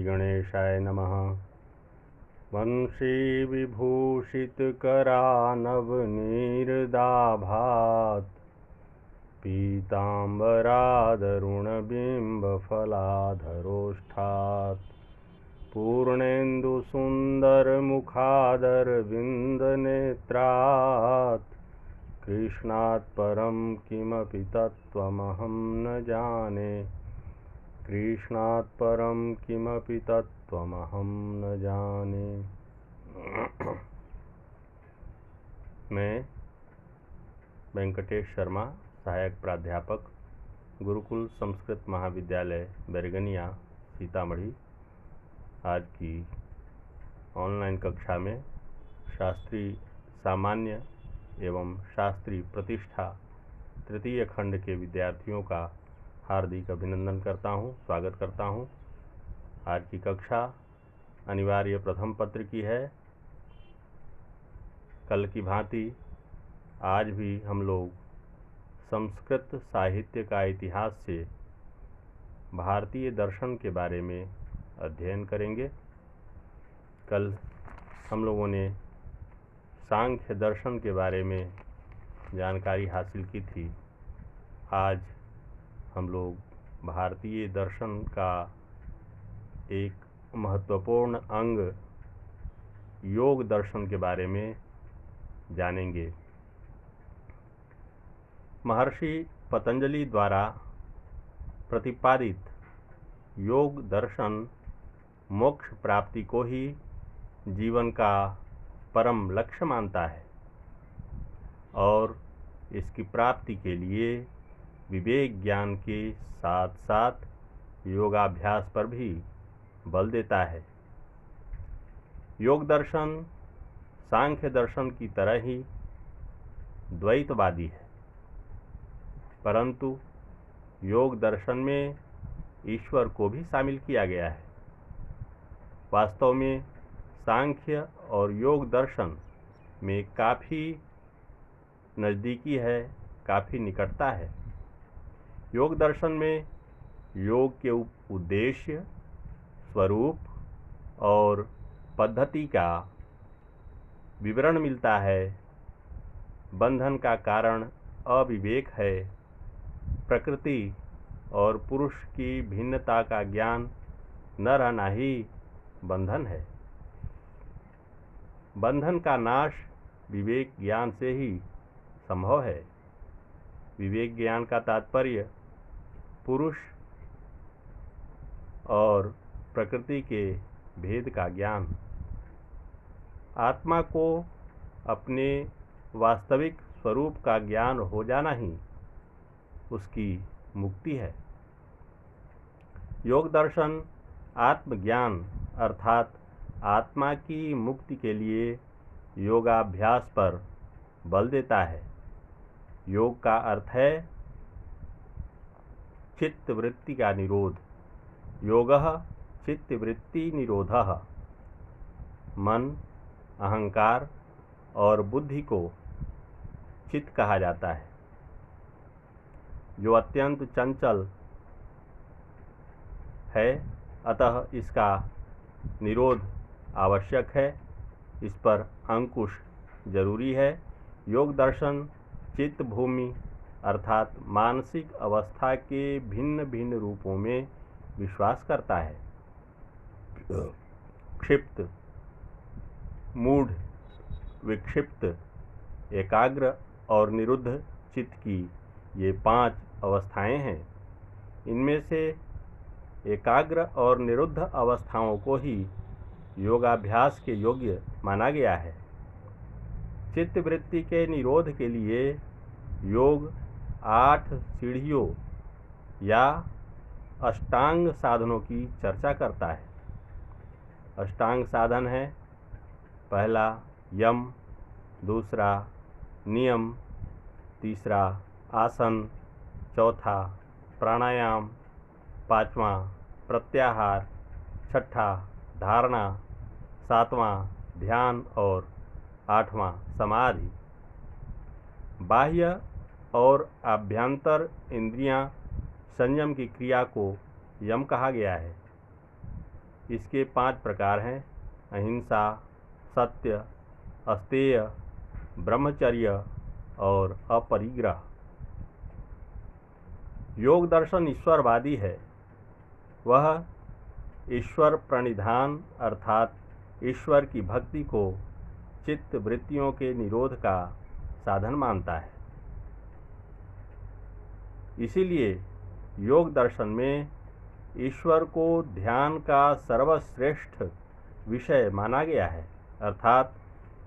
श्रीगणेशाय नमः। वंशीविभूषितकरानवनीरदाभात् पीताम्बरादरुणबिम्बफलाधरोष्ठात् पूर्णेन्दुसुन्दरमुखादरविन्दनेत्रात् कृष्णात् परं किमपि तत्त्वमहं न जाने। कृष्णात् परं किमपि तत्त्वमहं न जाने। मैं वेंकटेश शर्मा, सहायक प्राध्यापक, गुरुकुल संस्कृत महाविद्यालय बैरगनिया, सीतामढ़ी, आज की ऑनलाइन कक्षा में शास्त्री सामान्य एवं शास्त्री प्रतिष्ठा तृतीय खंड के विद्यार्थियों का हार्दिक अभिनंदन करता हूं, स्वागत करता हूं। आज की कक्षा अनिवार्य प्रथम पत्र की है। कल की भांति आज भी हम लोग संस्कृत साहित्य का इतिहास से भारतीय दर्शन के बारे में अध्ययन करेंगे। कल हम लोगों ने सांख्य दर्शन के बारे में जानकारी हासिल की थी। आज हम लोग भारतीय दर्शन का एक महत्वपूर्ण अंग योग दर्शन के बारे में जानेंगे। महर्षि पतंजलि द्वारा प्रतिपादित योग दर्शन मोक्ष प्राप्ति को ही जीवन का परम लक्ष्य मानता है और इसकी प्राप्ति के लिए विवेक ज्ञान के साथ साथ योगाभ्यास पर भी बल देता है। योग दर्शन सांख्य दर्शन की तरह ही द्वैतवादी है, परंतु योग दर्शन में ईश्वर को भी शामिल किया गया है। वास्तव में सांख्य और योग दर्शन में काफ़ी नज़दीकी है, काफ़ी निकटता है। योग दर्शन में योग के उद्देश्य, स्वरूप और पद्धति का विवरण मिलता है। बंधन का कारण अविवेक है। प्रकृति और पुरुष की भिन्नता का ज्ञान न रहना ही बंधन है। बंधन का नाश विवेक ज्ञान से ही संभव है। विवेक ज्ञान का तात्पर्य पुरुष और प्रकृति के भेद का ज्ञान। आत्मा को अपने वास्तविक स्वरूप का ज्ञान हो जाना ही उसकी मुक्ति है। योग दर्शन आत्मज्ञान अर्थात आत्मा की मुक्ति के लिए योगाभ्यास पर बल देता है। योग का अर्थ है चित्तवृत्ति का निरोध। योगः चित्तवृत्ति निरोधः। मन, अहंकार और बुद्धि को चित्त कहा जाता है, जो अत्यंत चंचल है, अतः इसका निरोध आवश्यक है। इस पर अंकुश जरूरी है। योग दर्शन चित्त भूमि अर्थात मानसिक अवस्था के भिन्न भिन्न रूपों में विश्वास करता है। क्षिप्त, मूढ़, विक्षिप्त, एकाग्र और निरुद्ध चित्त की ये 5 अवस्थाएं हैं। इनमें से एकाग्र और निरुद्ध अवस्थाओं को ही योगाभ्यास के योग्य माना गया है। चित्तवृत्ति के निरोध के लिए योग 8 सीढ़ियों या अष्टांग साधनों की चर्चा करता है। अष्टांग साधन है: पहला यम, दूसरा नियम, तीसरा आसन, चौथा प्राणायाम, पांचवा प्रत्याहार, छठा धारणा, सातवां ध्यान और आठवां समाधि। बाह्य और आभ्यंतर इंद्रियां संयम की क्रिया को यम कहा गया है। इसके 5 प्रकार हैं: अहिंसा, सत्य, अस्तेय, ब्रह्मचर्य और अपरिग्रह। योग दर्शन ईश्वरवादी है। वह ईश्वर प्रणिधान अर्थात ईश्वर की भक्ति को चित्त वृत्तियों के निरोध का साधन मानता है। इसीलिए योग दर्शन में ईश्वर को ध्यान का सर्वश्रेष्ठ विषय माना गया है, अर्थात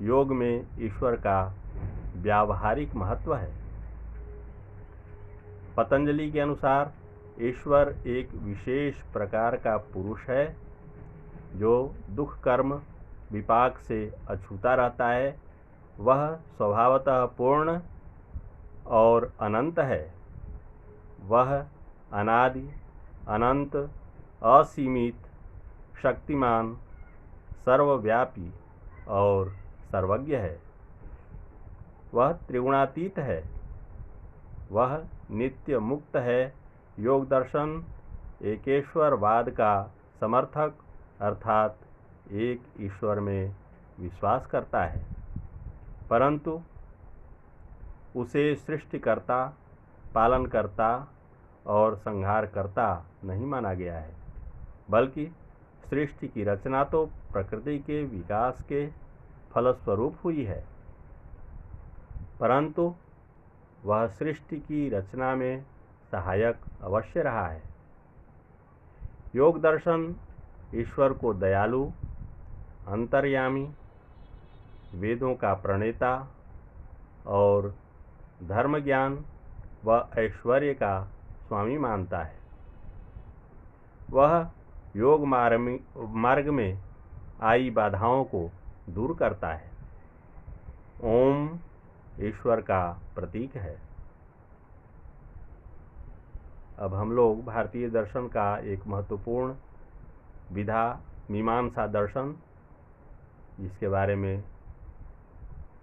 योग में ईश्वर का व्यावहारिक महत्व है। पतंजलि के अनुसार ईश्वर एक विशेष प्रकार का पुरुष है जो दुख कर्म विपाक से अछूता रहता है। वह स्वभावतः पूर्ण और अनंत है। वह अनादि, अनंत, असीमित, शक्तिमान, सर्वव्यापी और सर्वज्ञ है। वह त्रिगुणातीत है। वह नित्य मुक्त है। योग दर्शन एकेश्वरवाद का समर्थक अर्थात एक ईश्वर में विश्वास करता है, परंतु उसे सृष्टिकर्ता, पालनकर्ता और संहारकर्ता नहीं माना गया है, बल्कि सृष्टि की रचना तो प्रकृति के विकास के फलस्वरूप हुई है, परंतु वह सृष्टि की रचना में सहायक अवश्य रहा है। योग दर्शन ईश्वर को दयालु, अंतर्यामी, वेदों का प्रणेता और धर्म ज्ञान व ऐश्वर्य का स्वामी मानता है। वह योग मार्ग में आई बाधाओं को दूर करता है। ओम ईश्वर का प्रतीक है। अब हम लोग भारतीय दर्शन का एक महत्वपूर्ण विधा मीमांसा दर्शन, जिसके बारे में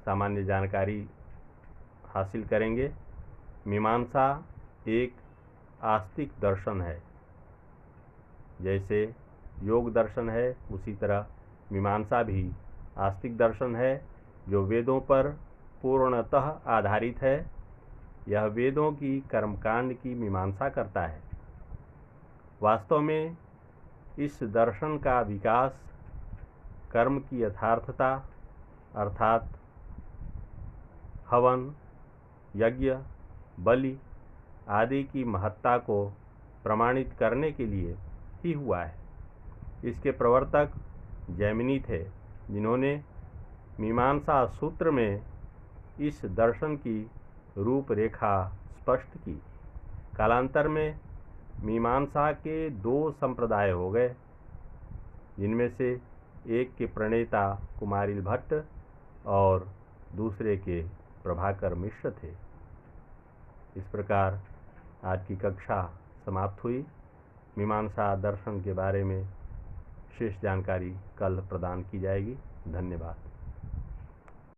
सामान्य जानकारी हासिल करेंगे। मीमांसा एक आस्तिक दर्शन है। जैसे योग दर्शन है, उसी तरह मीमांसा भी आस्तिक दर्शन है जो वेदों पर पूर्णतः आधारित है। यह वेदों की कर्मकांड की मीमांसा करता है। वास्तव में इस दर्शन का विकास कर्म की यथार्थता अर्थात हवन, यज्ञ, बलि आदि की महत्ता को प्रमाणित करने के लिए ही हुआ है। इसके प्रवर्तक जैमिनी थे, जिन्होंने मीमांसा सूत्र में इस दर्शन की रूपरेखा स्पष्ट की। कालांतर में मीमांसा के 2 संप्रदाय हो गए, जिनमें से एक के प्रणेता कुमारिल भट्ट और दूसरे के प्रभाकर मिश्र थे। इस प्रकार आज की कक्षा समाप्त हुई। मीमांसा दर्शन के बारे में शेष जानकारी कल प्रदान की जाएगी। धन्यवाद।